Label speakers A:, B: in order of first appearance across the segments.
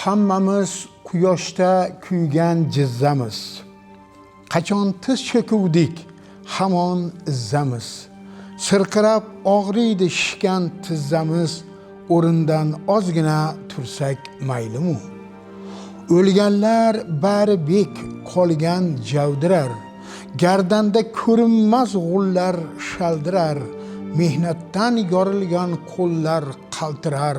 A: Hammamiz quyoshda kuygan jizzamiz. Qachon tiz cho'kuvdik, hamon izzamiz. Sirqirab og'riydi shishgan tizzamiz, o'rindan ozgina tursak maylimu. O'lganlar bari bek qolgan javdirar, gardanda ko'rinmas g'ullar shaldirar, mehnatdan yorilgan qo'llar qaltirar,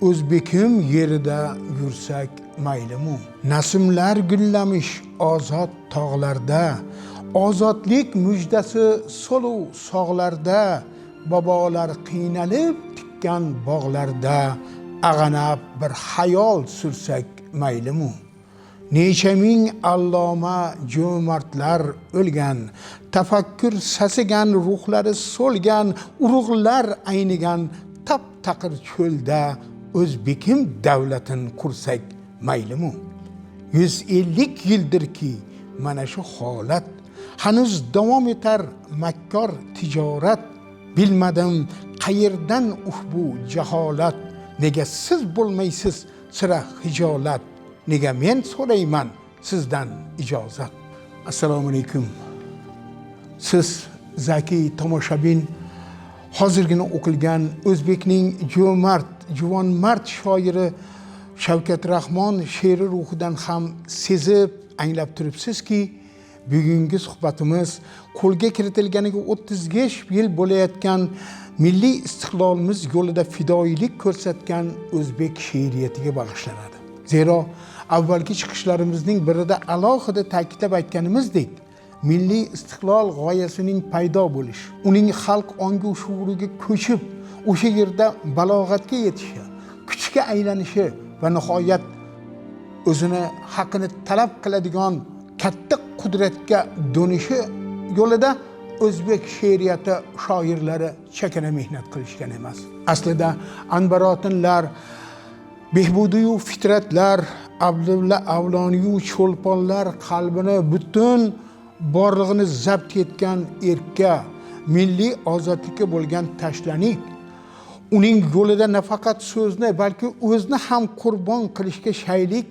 A: O'zbekim yerida yursak maylimu. Nasimlar gullamish ozod tog'larda, ozodlik mujdasi soluv sog'larda, bobolar qiynalib tikkan bog'larda ag'anab bir hayol sursak maylimu. Necha ming alloma jo'martlar o'lgan, tafakkur sasigan ruhlari so'lgan, urug'lar aynigan tap taqir cho'lda O'zbekim davlatin qursak maylimu. 150 yildirki mana shu holat, hanuz davom etar makkor tijorat. Bilmadim qayerdan ushbu jaholat, nega siz bo'lmaysiz sira hijolat, nega men so'rayman sizdan ijozat. Assalomu alaykum. Siz Zaki tomoshabin hozirgina o'qilgan O'zbekning jo'mart, juvonmard shoiri Shavkat Rahmon she'ri ruhidan ham sezib, anglab turibsizki, bugungi suhbatimiz qo'lga kiritilganiga 35 yil bo'layotgan milliy istiqlolimiz yo'lida fidoyilik ko'rsatgan o'zbek she'riyatiga bag'ishlanadi. Zero avvalgi chiqishlarimizning birida alohida ta'kidlab aytganimizdek, milliy istiqlol g'oyasining paydo bo'lish, uning xalq ongi shuuriga ko'chib, o'sha yerda balog'atga yetishi, kuchga aylanishi va nihoyat o'zini haqini talab qiladigan katta qudratga do'nishi yo'lida o'zbek she'riyati shoirlari chakana mehnat qilishgan emas. Aslida Anbarotinlar, Behbudiyu fitratlar, Abdulla Avloniyu cho'lponlar qalbini butun borlig'ini zabt etgan erka, milliy ozodlikka bo'lgan tashlanik, uning yo'lida nafaqat so'zni, balki o'zni ham qurbon qilishga shaylik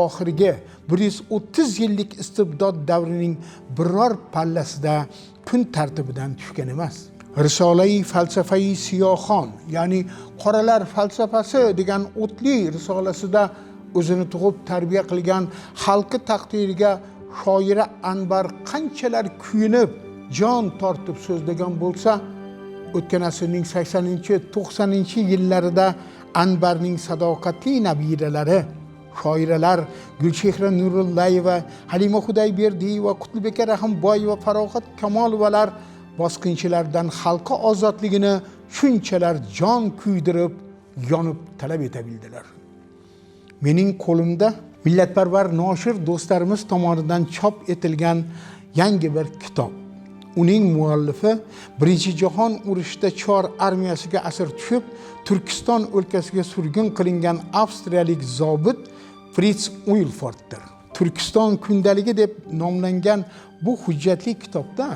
A: oxirgi 130 yillik istibdod davrining biror pallasida kun tartibidan tushgan emas. Risolai falsafai siyoxon, ya'ni qoralar falsafasi degan o'tli risolasida o'zini tug'ib tarbiya qilgan xalqi taqdiriga shoira Anbar qanchalar kuyinib, jon tortib so'zlagan bo'lsa, o'tgan asrning 80-90 yillarida Anbarning sadoqatli nabiralari, shoiralar Gulchehra Nurullayeva, Halima Xudayberdiyeva, Qutlubeka Rahimboyeva, Farog'at Kamolovalar bosqinchilardan xalqi ozodligini shunchalar jon kuydirib, yonib talab etabildilar. Mening qo'limda millatparvar noshir do'stlarimiz tomonidan chop etilgan yangi bir kitob. Uning muallifi Birinchi jahon urushida Chor armiyasiga asir tushib, Turkiston o'lkasiga surgun qilingan avstriyalik zobit Fritz Wilforddir. Turkiston kundaligi deb nomlangan bu hujjatli kitobda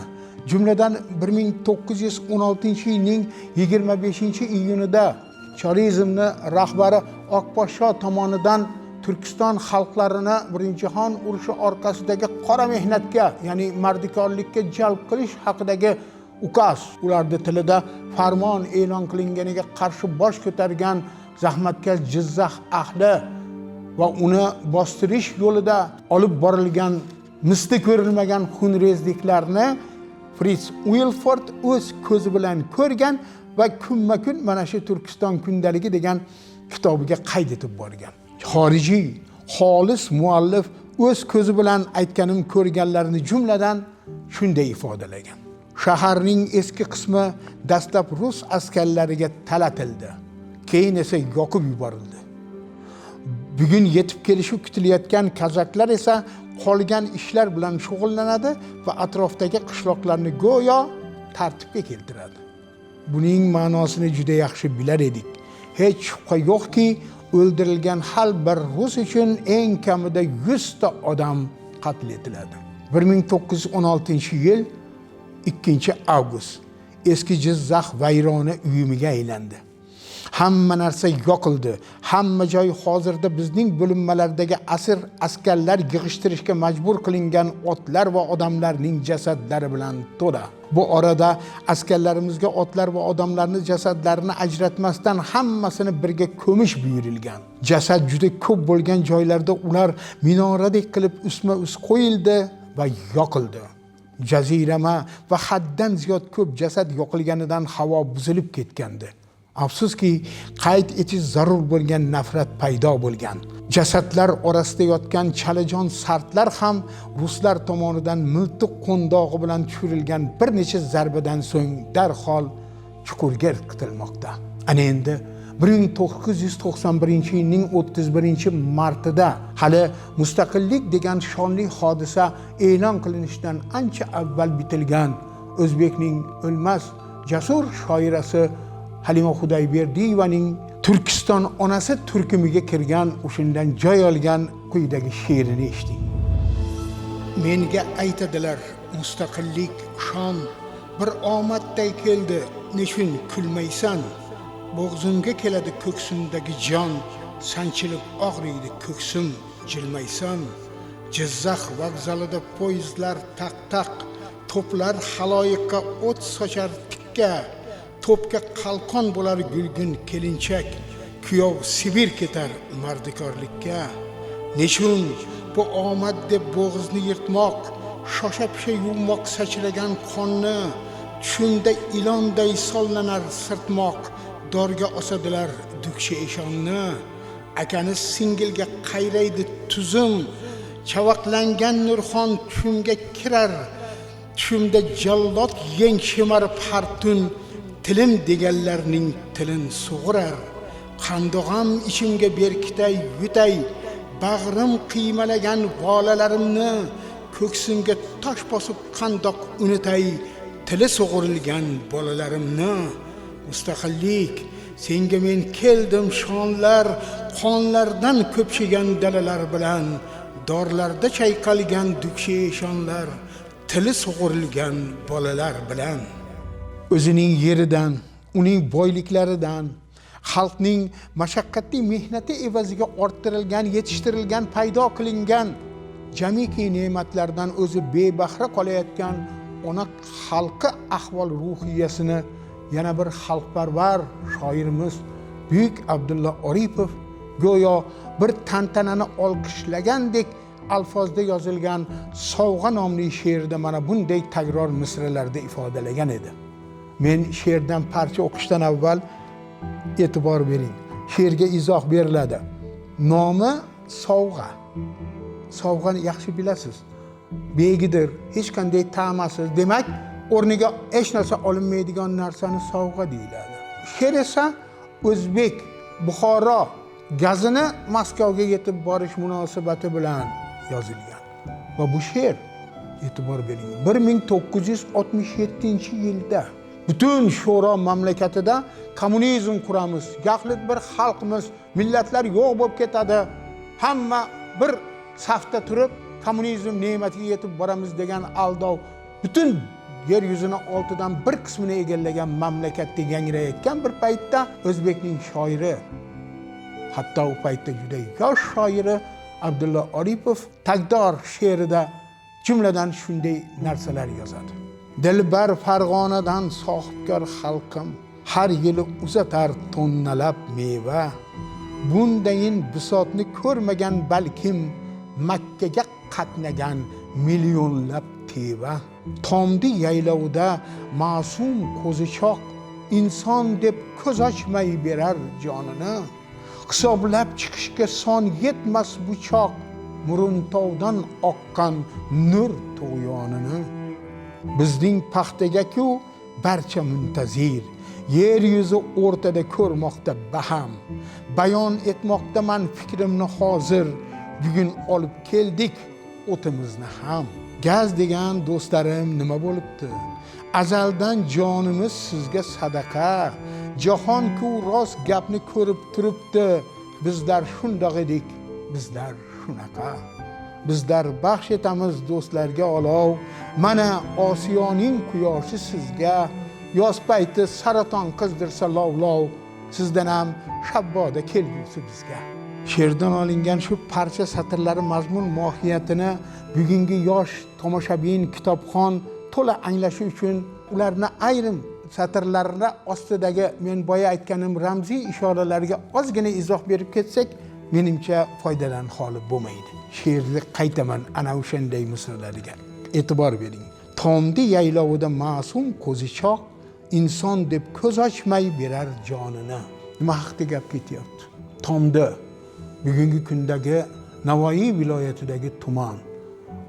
A: jumladan 1916-yilning 25-iyunida chorizmni rahbari Oqposhsho tomonidan Turkiston xalqlarini Birinchi jahon urushi orqasidagi qora mehnatga, ya'ni mardikorlikka jalb qilish haqidagi ukaz, ularning tilida farmon e'lon qilinganiga qarshi bosh ko'targan zahmatkash Jizzax ahli va uni bostirish yo'lida olib borilgan misli ko'rilmagan xunrezliklarni Fritz Wilford o'z ko'zi bilan ko'rgan va kunma-kun mana shu Turkiston kundaligi degan kitobiga qayd etib borgan. Xorijiy, xolis muallif o'z ko'zi bilan aytganim ko'rganlarini jumladan shunday ifodalagan. Shaharning eski qismi dastlab rus askarlariga talatildi, keyin esa yoqib yuborildi. Bugun yetib kelishi kutilayotgan kazaklar esa qolgan ishlar bilan shug'ullanadi va atrofdagi qishloqlarni go'yo tartibga keltiradi. Buning ma'nosini juda yaxshi bilar edik. Hech shubha yo'qki, o'ldirilgan har bir rus uchun eng kamida 100 ta odam qatl etiladi. 1916-yil 2-avgust eski Jizzax vayrona uyumiga aylandi. Hamma narsa yoqildi. Hamma joy hozirda bizning bo'linmalardagi askarlar yig'ishtirishga majbur qilingan otlar va odamlarning jasadlari bilan to'la. Bu orada askarlarimizga otlar va odamlarning jasadlarini ajratmasdan hammasini birga ko'mish buyurilgan. Jasad juda ko'p bo'lgan joylarda ular minoradek qilib ustma-ust qo'yildi va yoqildi. Jazirama va haddan ziyod ko'p jasad yoqilganidan havo buzilib ketgandi. Afsuski, qayd etish zarur bo'lgan nafrat paydo bo'lgan. Jasadlar orasida yotgan chalajon sartlar ham ruslar tomonidan miltiq qo'ndog'i bilan tushirilgan bir necha zarbadan so'ng darhol chuqurga irqitilmoqda. Ana endi 1991-yilning 31-martida hali mustaqillik degan shonli hodisa e'lon qilinishidan ancha avval bitilgan O'zbekning o'lmas jasur shoirasi Halima Xudayberdiyevaning Turkiston onasi turkumiga kirgan o'shandan joy olgan quyidagi she'rini eshiting. Menga aytadilar mustaqillik shon bir omadday keldi, nechun kulmaysan? Bo'g'zimga keladi ko'ksimdagi jon, sanchilib og'riydi ko'ksim, jilmaysan. Jizzax vokzalida poyezdlar taq-taq, to'plar haloyiqqa o't sochar tikka, to'pga qalqon bo'lar gulgun kelinchak, kuyov Sibir ketar mardikorlikka. Nechun bu omad deb bo'g'izni yirtmoq, shosha-pisha yuvmoq sachragan qonni, tushimda ilonday sollanar sirtmoq, dorga osadilar dukshi eshonni. Akani singilga qayraydi tuzum, chavaqlangan nurxon tushimga kirar, tushimda jallod yeng shimarib har tun, tilim deganlarning tilin sug'urar. Qandoqam ichimga berkitay yutay, bag'rim qiymalagan bolalarimni, ko'ksimga tosh bosib qandoq unutay, tili sug'urilgan bolalarimni. Mustaqillik, senga men keldim shonlar, qonlardan ko'pchigan dalalar bilan, dorlarda chayqalgan dukshi eshonlar, tili sug'urilgan bolalar bilan. O'zining yeridan, uning boyliklaridan, xalqning mashaqqatli mehnati evaziga orttirilgan, yetishtirilgan, paydo qilingan jamiki ne'matlardan o'zi bebahra qolayotgan ona xalqi ahvol ruhiyasini yana bir xalqparvar shoirimiz Buyuk Abdulla Oripov go'yo bir tantanani olqishlagandek alfozda yozilgan Sovg'a nomli she'rida mana bunday takror misralarda ifodalagan edi. Men she'rdan parcha o'qishdan avval e'tibor bering. She'rga izoh beriladi. Nomi Sovg'a. Sovg'ani yaxshi bilasiz. Begidir, hech qanday ta'masiz. Demak, o'rniga hech narsa olinmaydigan narsani sovg'a deyiladi. She'r esa O'zbek Buxoro gazini Moskvaga yetib borish munosabati bilan yozilgan. Va bu she'r, e'tibor bering, 1967-yilda butun Sho'ro mamlakatida kommunizm quramiz, yaxlit bir xalqmiz, millatlar yo'q bo'lib ketadi, hamma bir safda turib kommunizm ne'matiga yetib boramiz degan aldov butun yer yuzini oltidan bir qismini egallagan mamlakatda yangrayotgan bir paytda O'zbekning shoiri, hatto u paytda juda yosh shoiri Abdulla Oripov Tagdor she'rida jumladan shunday narsalar yozadi. Dilbar Farg'onadan sohibkor xalqim har yili uzatar tonnalab meva. Bundayin bisotni ko'rmagan balkim Makkaga qatnagan millionlab teva. Tomdi yaylovda ma'sum qo'zichoq inson deb ko'z ochmay berar jonini. Hisoblab chiqishga son yetmas bu choq Muruntovdan oqqan nur tug'yonini. Bizning paxtaga-ku barcha muntazir, yer yuzi o'rtada ko'rmoqda baham. Bayon etmoqdaman fikrimni hozir, bugun olib keldik o'timizni ham. Gaz degan do'stlarim nima bo'libdi? Azaldan jonimiz sizga sadaqa. Jahon-ku rost gapni ko'rib turibdi. Bizlar shundoq edik, bizlar shunaqa. Bizlar baxsh etamiz do'stlarga olov. Mana Osiyoning quyoshi sizga. Yoz payti saraton qizdirsa lovlov. sizdan ham shabboda kelgusi bizga. She'rdan olingan shu parcha satrlari mazmun mohiyatini bugungi yosh tomoshabin, kitobxon to'la anglashi uchun ularni ayrim satrlarni ostidagi men boya aytganim ramziy ishoralarga ozgina izoh berib ketsak, menimcha foydadan xoli bo'lmaydi. She'rni qaytaman ana o'shanday misralariga. E'tibor bering. Tomdi yaylovida ma'sum qo'zichoq inson deb ko'z ochmay berar jonini. Nima haqida gap ketyapti? Tomdi bugungi kundagi Navoiy viloyatidagi tuman.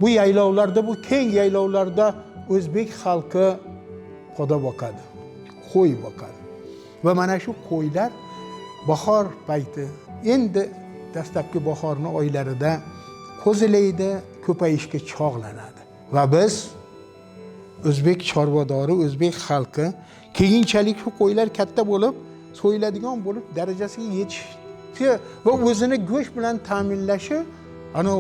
A: Bu yaylovlarda, bu keng yaylovlarda o'zbek xalqi poda boqadi, qo'y boqadi. Va mana shu qo'ylar bahor payti, endi dastlabki bahorni oylarida qo'zilaydi, ko'payishga chog'lanadi. Va biz o'zbek chorvadori, o'zbek xalqi keyinchalik shu qo'ylar katta bo'lib, so'yiladigan bo'lib darajasiga yetishi va o'zini go'sht bilan ta'minlashi ana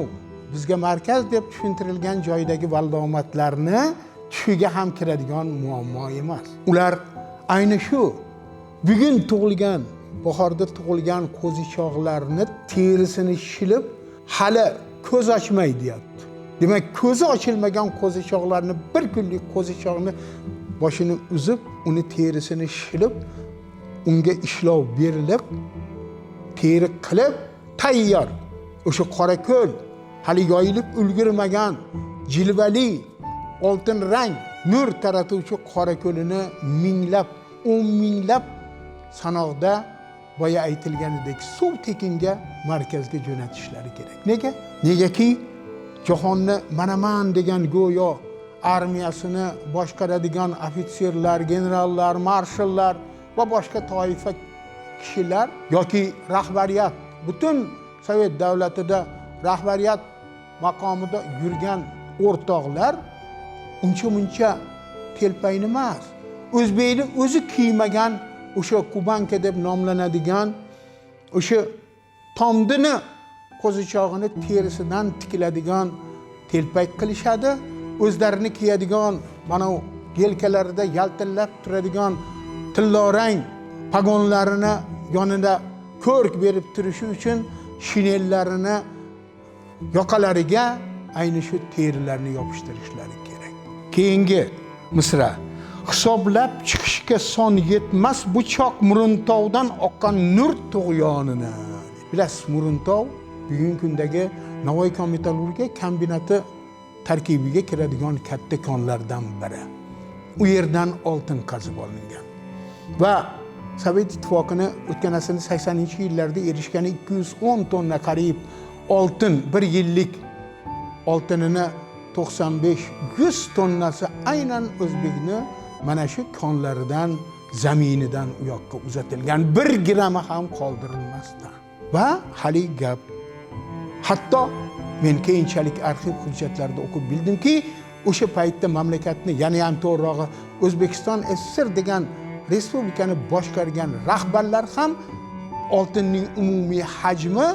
A: bizga markaz deb tushuntirilgan joydagi vallomatlarni tushiga ham kiradigan muammo emas. Ular ayni shu bugun tug'ilgan, bahorda tug'ilgan qo'zichoqlarni terisini shilib hali ko'z ochmay deyapti. Demak, ko'zi ochilmagan qo'zichoqlarni, bir kunlik qo'zichoqni boshini uzib, uni terisini shilib, unga ishlov berilib, teri qilib tayyor. O'sha qora ko'l, hali yoyilib ulgurmagan, jilvali, oltin rang, nur taratuvchi qora ko'lini minglab, 10 minglab sanoqda boya aytilganidek suv tekinga markazga jo'natishlari kerak. Nega? Negaki jahonni manaman degan go'yo armiyasini boshqaradigan ofitserlar, generallar, marshallar va boshqa toifa kishilar yoki rahbariyat, butun Sovet davlatida rahbariyat maqomida yurgan o'rtoqlar uncha-muncha telpayni emas. O'zbekni o'zi kiymagan o'sha kubanka deb nomlanadigan o'sha tomdini qo'zichog'ini terisidan tikiladigan telpak qilishadi. O'zlarini kiyadigan mana yelkalarida yaltillab turadigan tillorang pagonlarini yonida ko'rk berib turishi uchun shinellarini yoqalariga ayni shu terilarni yopishtirishlari kerak. Keyingi misra. Hisoblab chiqishga son yetmas bu choq Muruntovdan oqqan nur tug'yonini. Bilasiz, Muruntov bugungi kundagi Navoiy kon-metallurgiya kombinati tarkibiga kiradigan katta konlardan biri. U yerdan oltin qazib olingan. Va Sovet ittifoqini o'tgan asrning 80-yillarda erishgan 210 tonna qariyb oltin, bir yillik oltinini 95-100 tonnasi aynan o'zbekni mana shu konlaridan, zaminidan u yoqqa uzatilgan, 1 grami ham qoldirilmasdan. Va hali gap, hatto men keyinchalik arxiv hujjatlarida o'qib bildimki, o'sha paytda mamlakatni, ya'ni ham to'g'rirog'i O'zbekiston SSR degan respublikani boshqargan rahbarlar ham oltinning umumiy hajmi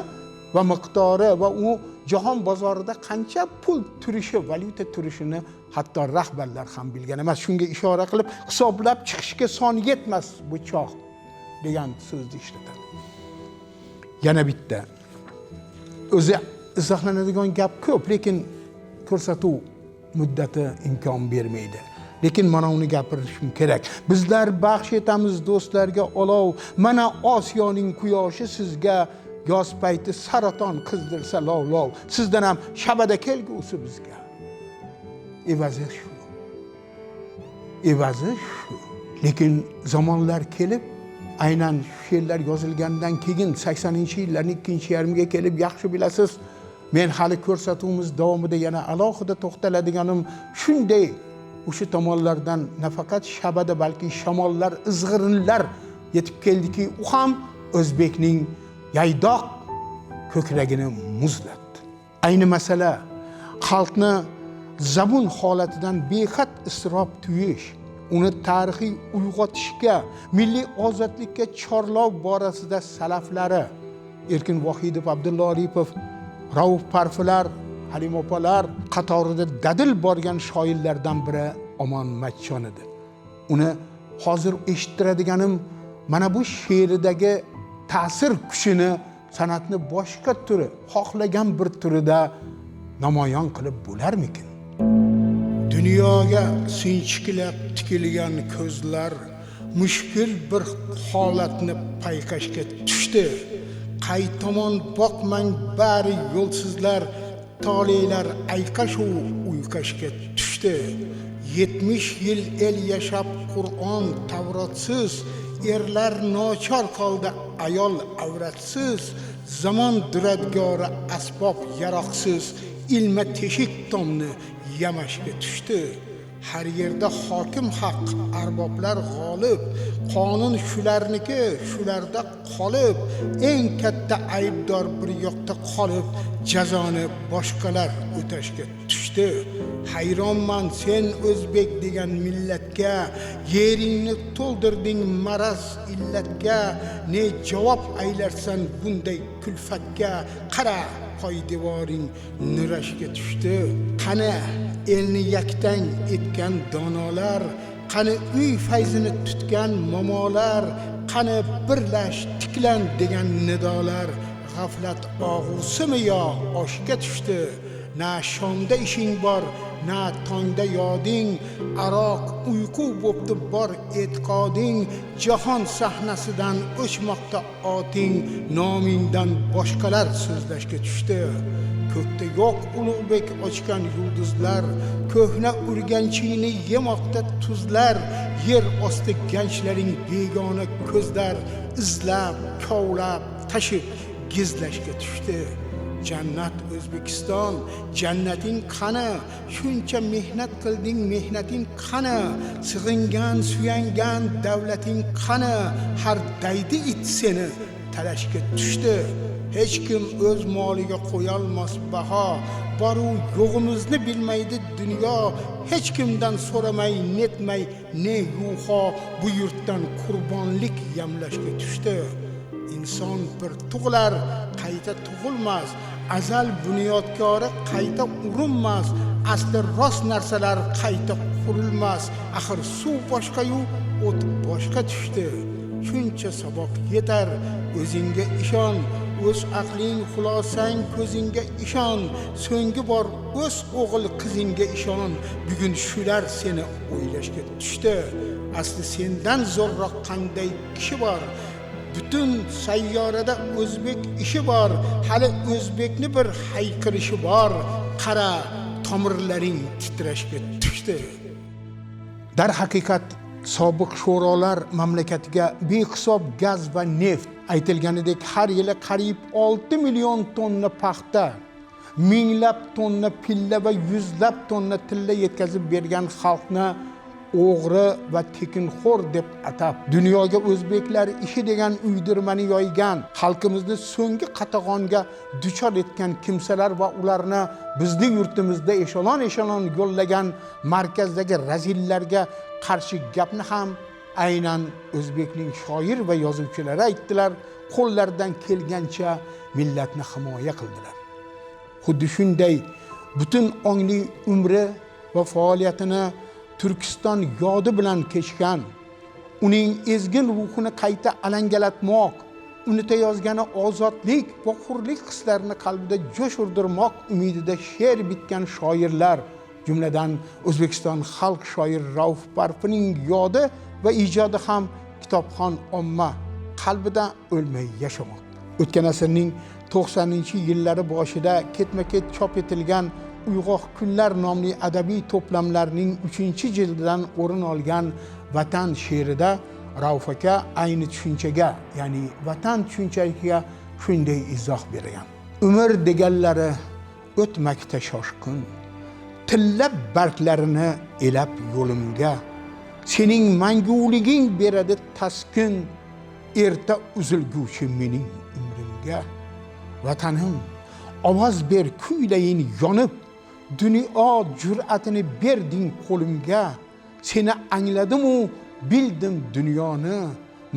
A: va miqdori va u jahon bozorida qancha pul turishi, valyuta turishini hatto rahbarlar ham bilgan emas. Shunga ishora qilib, hisoblab chiqishga son yetmas bu choq degan so'zni ishlatadi. Yana bitta. O'zi izohlanadigan gap ko'p, lekin ko'rsatuv muddati imkon bermaydi. Lekin mana uni gapirishim kerak. Bizlar baxsh etamiz do'stlarga olov, mana Osiyoning quyoshi sizga yoz payti saraton qizdirsa lov-lov. Sizdan ham shabada kelgusi bizga. Evazi shu. Evazi shu. Lekin zamonlar kelib, aynan she'rlar yozilgandan keyin 80-yillarning ikkinchi yarmiga kelib, yaxshi bilasiz, men hali ko'rsatuvimiz davomida yana alohida to'xtaladiganim shunday o'sha tomonlardan nafaqat shabada, balki shamollar, izg'irinlar yetib keldiki, u ham o'zbekning yaydoq ko'kragini muzlatdi. Ayni masala xalqni zabun holatidan behad isrof tuyish, uni tarixiy uyg'otishga, milliy ozodlikka chorlov borasida salaflari Erkin Vohidov, Abdulla Aripov, Rauf Parfilar, Halima opalar qatorida dadil borgan shoirlardan biri Omon Matchon edi. Uni hozir eshittiradiganim mana bu she'ridagi ta'sir kuchini san'atni boshqa turi, xohlagan bir turida namoyon qilib bo'larmikin? Dunyoga sinchiklab tikilgan ko'zlar mushkul bir holatni payqashga tushdi. Qay tomon boqmang bari yo'lsizlar, tolelar ayqashu uyqashga tushdi. 70 yil el yashab Qur'on Tavrotsiz, erlar nochor qoldi ayol avratsiz. Zamon duradgori asbob yaroqsiz, ilma teshik tomni yamashga tushdi. Har yerda hokim haq, arboblar g'olib, qonun shularniki, shularda qolib, eng katta aybdor bir yoqda qolib, jazoni boshqalar o'tashga tushdi. Hayronman sen o'zbek degan millatga, yeringni to'ldirding maraz illatga, ne javob aylarsan bunday kulfatga? Qara, poydevoring nurashga tushdi. Qani elni yaktang etgan donolar, qani uy fayzini tutgan momolar, qani birlash tiklan degan nidolar? G'aflat og'usimi yo oshga tushdi? Na shomda ishing bor, na tongda yoding, aroq uyqu bo'pti bor e'tiqoding. Jahon sahnasidan o'chmoqda oting, nomingdan boshqalar so'zlashga tushdi. Ko'kda yo'q Ulug'bek ochgan yulduzlar, ko'hna urganchingni yemoqda tuzlar. Yer osti ganchlaring begona ko'zlar, izlab, kovlab, tashib, gizlashga tushdi. Jannat O'zbekiston, jannating qani? Shuncha mehnat qilding, mehnating qani? Sig'ingan, suyangan davlating qani? Har daydi it seni talashga tushdi. Hech kim o'z moliga qo'yolmas baho, boru yo'g'imizni bilmaydi dunyo. Hech kimdan so'ramay, netmay ne yuho, bu yurtdan qurbonlik yamlashga tushdi. İnson bir tug'lar, qayta tug'ilmas, azal bunyodkori qayta urinmas, asli rost narsalar qayta qurilmas. Axir suv boshqa-yu, o't boshqa tushdi. Shuncha saboq yetar, o'zingga ishon, o'z aqling xulosang ko'zingga ishon. So'nggi bor o'z o'g'il qizingga ishon. Bugun shular seni o'ylashga tushdi. Asli sendan zo'rroq qanday kishi bor? Bütün sayyorada o'zbek ishi bor, hali o'zbekni bir hayqirishi bor. Qara, tomirlaring titrashga tushdi. Dar haqiqat sobiq sho'rolar mamlakatiga behisob gaz va neft, aytilganidek har yili qariyb 6 million tonna paxta, minglab tonna pilla va yuzlab tonna tilla yetkazib bergan xalqni o'g'ri va tekinxo'r deb atab, dunyoga o'zbeklar ishi degan uydirmani yoygan, xalqimizni so'nggi qatag'onga duchor etgan kimsalar va ularni bizning yurtimizda eshon-eshon yo'llagan markazdagi razillarga qarshi gapni ham aynan o'zbekning shoir va yozuvchilari aytdilar. Qo'llaridan kelgancha millatni himoya qildilar. Xuddi shunday butun ongli umri va faoliyatini Turkiston yodi bilan kechgan, uning ezgin ruhini qayta alangalatmoq, unutayozgani ozodlik va hurlik hislarini qalbida jo'sh urdirmoq umidida she'r bitgan shoirlar, jumladan O'zbekiston xalq shoir Rauf Parfining yodi va ijodi ham kitobxon omma qalbida o'lmay yashamoqda. O'tgan asrning 90-yillari boshida ketma-ket chop etilgan Uyg'oq kunlar nomli adabiy to'plamlarning 3-jildidan o'rin olgan Vatan she'rida Rauf aka ayni tushunchaga, ya'ni vatan tushunchasiga shunday izoh bergan. Umr deganlari o'tmakda shoshqin, tillab barglarini elab yo'limga, sening manguliging beradi taskin, erta uzilguvchi mening umrimga. Vatanim, ovoz ber kuylayin yonib, dunyo jur'atini berding qo'limga. Seni angladim u bildim dunyoni,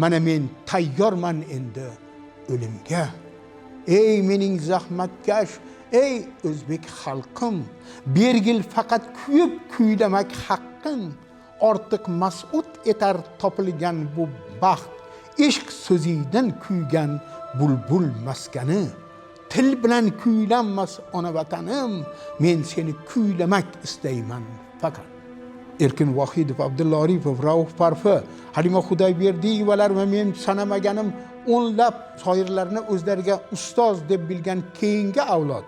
A: mana men tayyorman endi o'limga. Ey mening zahmatkash, ey o'zbek xalqim, bergil faqat kuyib kuylamak haqqin. Ortiq mas'ud etar topilgan bu baxt, ishq so'zidan kuygan bulbul maskani, til bilan kuylanmas ona vatanim, men seni kuylamak istayman faqat. Erkin Vohidov, Abdulla Oripov, Rauf Parfi, Halima Xudayberdiyevalar va men sanamaganim o'nlab shoirlarni o'zlariga ustoz deb bilgan keyingi avlod,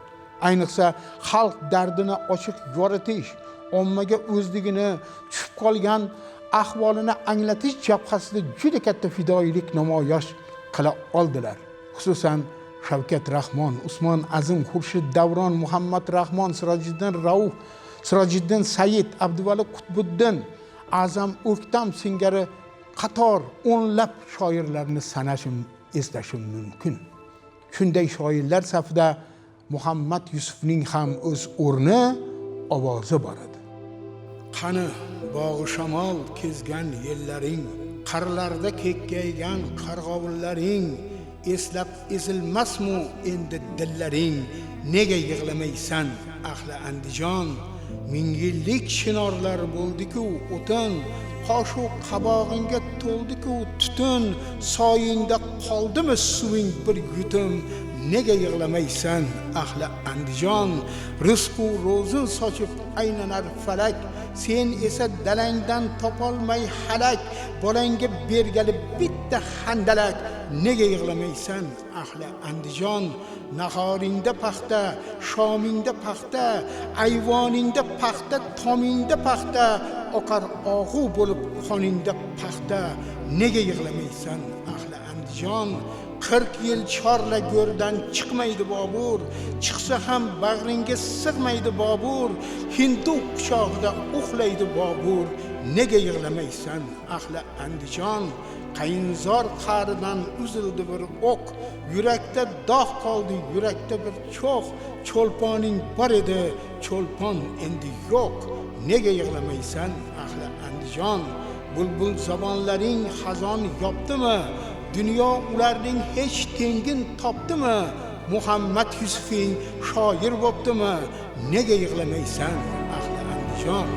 A: ayniqsa xalq dardini ochiq yoritish, ommaga o'zligini tushib qolgan ahvolini anglatish jabhasida juda katta fidoyilik namoyish qila oldilar. Xususan Shavkat Rahmon, Usmon Azim, Xurshid Davron, Muhammad Rahmon, Sirojiddin Rauf, Sirojiddin Said, Abduvali Qutbuddin, Azam O'ktam singari qator o'nlab shoirlarni sanashim, eslashim mumkin. Shunday shoirlar safida Muhammad Yusufning ham o'z o'rni, ovozi bor edi. Qani bog'i shamol kezgan yellaring, qarlarda kekkaygan qarg'ovillaring, eslab ezilmasmi endi dillaring, nega yig'lamaysan ahli Andijon? Ming yillik chinorlar bo'ldi-ku o'tin, qoshu qabog'ingga to'ldi-ku tutun, soyingda qoldimi suving bir yutum, nega yig'lamaysan ahli Andijon? Rizqu ro'zin sochib aylanar falak, sen esa dalangdan topolmay halak, bolangga bergali bitta handalak, nega yig'lamaysan ahli Andijon? Nahoringda paxta, shomingda paxta, ayvoningda paxta, tomingda paxta, oqar og'u bo'lib qoningda paxta, nega yig'lamaysan ahli Andijon? 40 yil chorla go'rdan chiqmaydi Bobur, chiqsa ham bag'ringga sig'maydi Bobur, Hindu quchog'ida uxlaydi Bobur, nega yig'lamaysan ahli Andijon? Qayinzor qa'ridan uzildi bir o'q, yurakda dog' qoldi, yurakda bir cho'q, cho'lponing bor edi, cho'lpon endi yo'q, nega yig'lamaysan ahli Andijon? Bulbul zabonlaring xazon yopdimi? Dunyo ularning hech tengin topdimi? Muhammad Yusufing shoir bo'ptimi? Nega yig'lamaysan ahli Andijon?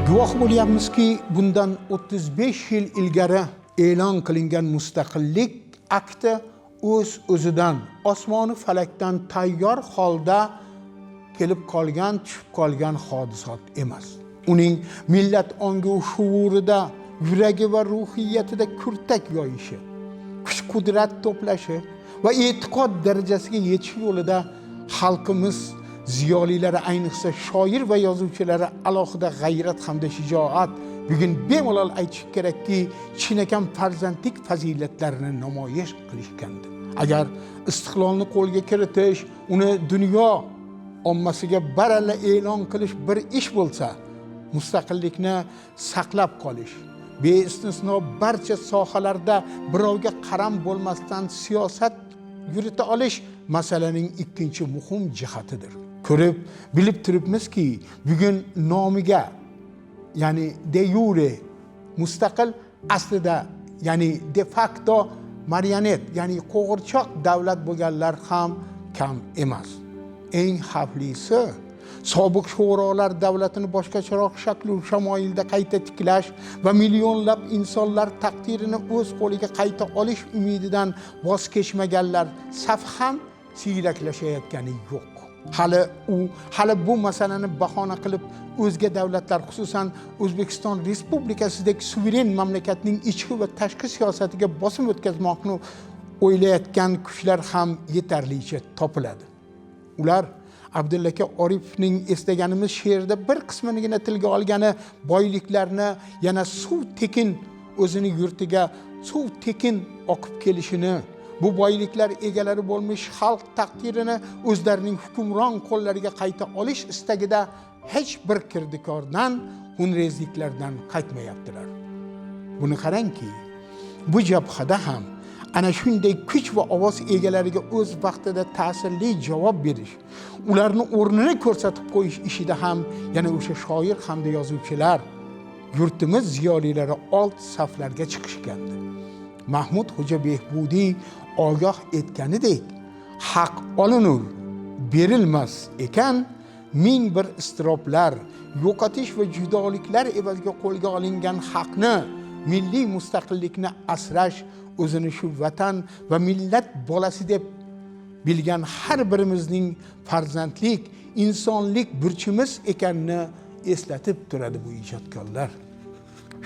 A: Guvoh bo'lyapmizki, bundan 35 yil ilgari e'lon qilingan mustaqillik akti o'z-o'zidan osmoni falakdan tayyor holda kelib qolgan, tushib qolgan hodisot emas. Uning millat ongi shuurida, yuragi va ruhiyatida kurtak yoyishi, kuch-qudrat to'plashi va e'tiqod darajasiga yetish yo'lida xalqimiz ziyolilari, ayniqsa shoir va yozuvchilari alohida g'ayrat hamda shijoat, bugun bemalol aytish kerakki, chinakam farzandlik fazilatlarini namoyish qilishgandi. Agar istiqlolni qo'lga kiritish, uni dunyo ommasiga baralla e'lon qilish bir ish bo'lsa, mustaqillikni saqlab qolish, beistisno barcha sohalarda birovga qaram bo'lmasdan siyosat yurita olish masalaning ikkinchi muhim jihatidir. Ko'rib, bilib turibmizki, bugun nomiga, ya'ni de jure mustaqil, aslida ya'ni de facto marionet, ya'ni qo'g'irchoq davlat bo'lganlar ham kam emas. Eng xavflisi sobiq sho'rolar davlatini boshqacharoq shaklu shamoilda qayta tiklash va millionlab insonlar taqdirini o'z qo'liga qayta olish umididan voz kechmaganlar safi ham siyraklashayotgani yo'q. Hali bu masalani bahona qilib o'zga davlatlar, xususan O'zbekiston Respublikasidagi suveren mamlakatning ichki va tashqi siyosatiga bosim o'tkazmoqni o'ylayotgan kuchlar ham yetarlicha topiladi. Ular Abdulla aka Oripovning eslaganimiz she'rida bir qismigina tilga olgani boyliklarni yana suv tekin o'zini yurtiga suv tekin oqib kelishini, bu boyliklar egalari bo'lmish xalq taqdirini o'zlarining hukmron qo'llariga qayta olish istagida hech bir kirdikordan, xunrezliklardan qaytmayaptilar. Buni qarangki, bu jabhada ham ana shunday kuch va ovoz egalariga o'z vaqtida ta'sirli javob berish, ularni o'rnini ko'rsatib qo'yish ishida ham yana o'sha shoir hamda yozuvchilar, yurtimiz ziyolilari old saflarga chiqishgandi. Mahmud Xo'ja Behbudiy ogoh etganidek, haq olinur, berilmas ekan, ming bir istiroblar, yo'qotish va judoliklar evaziga qo'lga olingan haqni milliy mustaqillikni asrash, o'zini shu vatan va millat bolasi deb bilgan har birimizning farzandlik, insonlik burchimiz ekanini eslatib turadi bu ijodkorlar.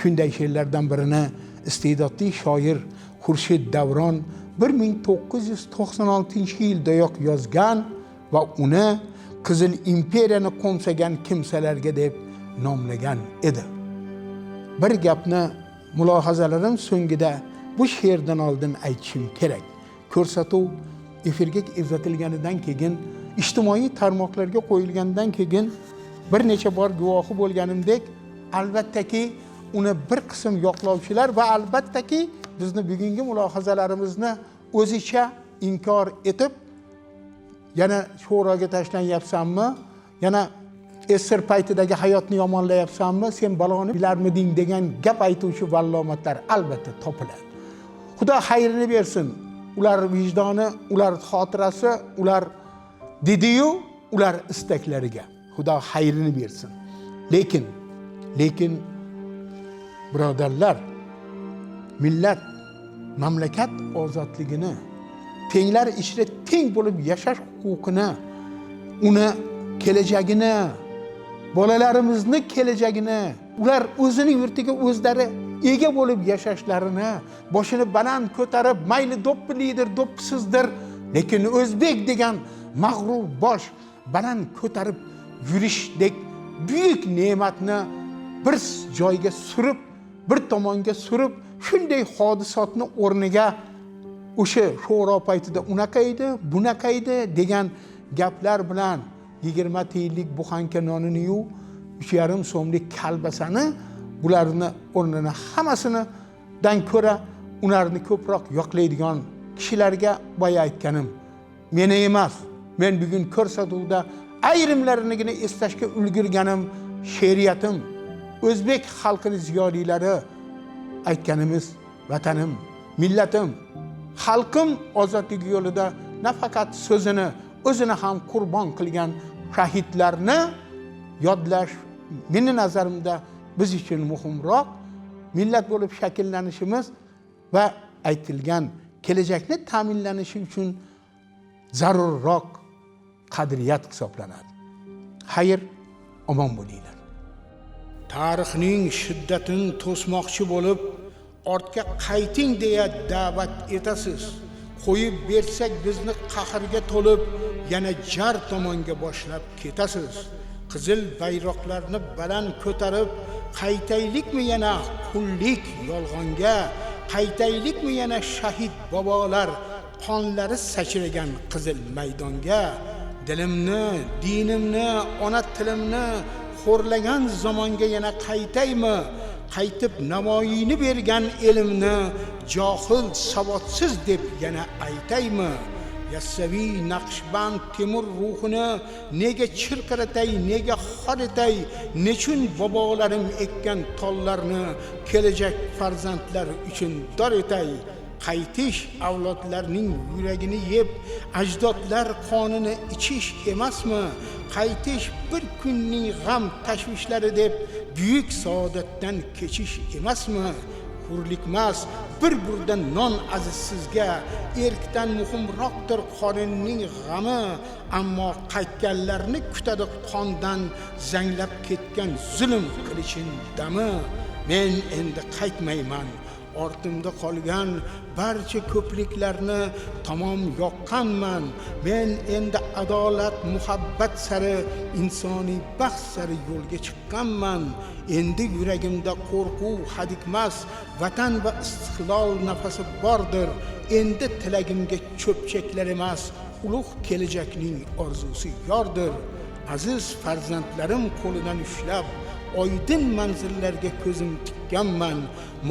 A: Shunday she'rlardan birini iste'dodli shoir Xurshid Davron 1996-yildayoq yozgan va uni Qizil imperiyani qo'msagan kimsalarga deb nomlagan edi. Bir gapni mulohazalarim so'ngida bu she'rdan oldin aytishim kerak. Ko'rsatuv efirga uzatilganidan keyin, ijtimoiy tarmoqlarga qo'yilgandan keyin bir necha bor guvohi bo'lganimdek, albattaki uni bir qism yoqlovchilar va albattaki bizni bugungi mulohazalarimizni o'zicha inkor etib, yana sho'roga tashlanyapsanmi, yana esir paytidagi hayotni yomonlayapsanmi, sen baloni bilarmiding degan gap aytuvchi vallomatlar albatta topiladi. Xudo xayrini bersin. Ular vijdoni, ular xotirasi, ular dediyu, ular istaklariga Xudo xayrini bersin. Lekin birodarlar, millat mamlakat ozodligini, tenglar ichida teng bo'lib yashash huquqini, uni kelajagini, bolalarimizni kelajagini, ular o'zini yurtiga o'zlari ega bo'lib yashashlarini, boshini baland ko'tarib, mayli do'ppilidir, do'ppisizdir, lekin o'zbek degan mag'rur bosh baland ko'tarib yurishdek buyuk ne'matni bir joyga surib, bir tomonga surib, shunday hodisotni o'rniga o'sha sho'ro paytida unaqa edi, bunaqa edi degan gaplar bilan 20 tiyinlik buxanka nonini-yu 3,5 so'mlik kalbasani, bularni o'rnini hammasini dan ko'ra ularni ko'proq yoqlaydigan kishilarga boya aytganim, meni emas, men bugun ko'rsatuvda ayrimlarinigina eslashga ulgurganim she'riyatim, o'zbek xalqining ziyolilari aytganimiz vatanim, millatim, xalqim ozodligi yo'lida nafaqat so'zini, o'zini ham qurbon qilgan shahidlarni yodlash meni nazarimda biz uchun muhimroq, millat bo'lib shakllanishimiz va aytilgan kelajakni ta'minlanishi uchun zarurroq qadriyat hisoblanadi. Xayr, omon bo'linglar. Tarixning shiddatini to'smoqchi bo'lib, ortga qayting deya da'vat etasiz. Qo'yib bersak bizni qahrga to'lib, yana jar tomonga boshlab ketasiz. Qizil bayroqlarni baland ko'tarib, qaytaylikmi yana qullik yolg'onga, qaytaylikmi yana shahid bobolar qonlari sachragan qizil maydonga. Dilimni, dinimni, ona tilimni xo'rlagan zamonga yana qaytaymi? Qaytib namoyini bergan elimni johil, savodsiz deb yana aytaymi? Yassaviy, Naqshband, Temur ruhini nega chirqiratay, nega xor etay? Nechun bobolarim ekkan tollarni kelajak farzandlar uchun dor etay? Qaytish avlodlarning yuragini yeb, ajdodlar qonini ichish emasmi? Qaytish bir kunning g'am tashvishlari deb buyuk saodatdan kechish emasmi? Hurlikmas bir burda non aziz sizga, erkdan muhimroqdir qorinning g'ami, ammo qaytganlarni kutadi qondan zanglab ketgan zulm qilichin dami. Men endi qaytmayman, ortimda qolgan barcha ko'priklarni tamom yoqqanman. Men endi adolat, muhabbat sari, insoniy baxt sari yo'lga chiqqanman. Endi yuragimda qo'rquv hadikmas, vatan va istiqlol nafasi bordir. Endi tilagimga cho'pchaklar emas, ulug' kelajakning orzusi yordir. Aziz farzandlarim qo'lidan ushlab, oydin manzillarga ko'zim tikkanman.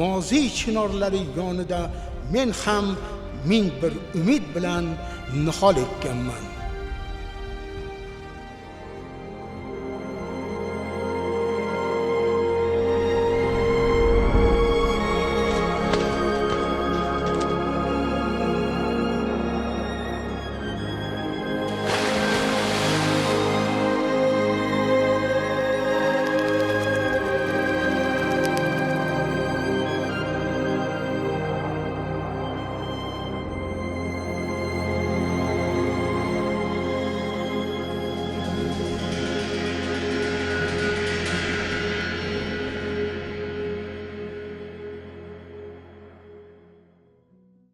A: Moziy chinorlari yonida men ham ming bir umid bilan nihol etganman.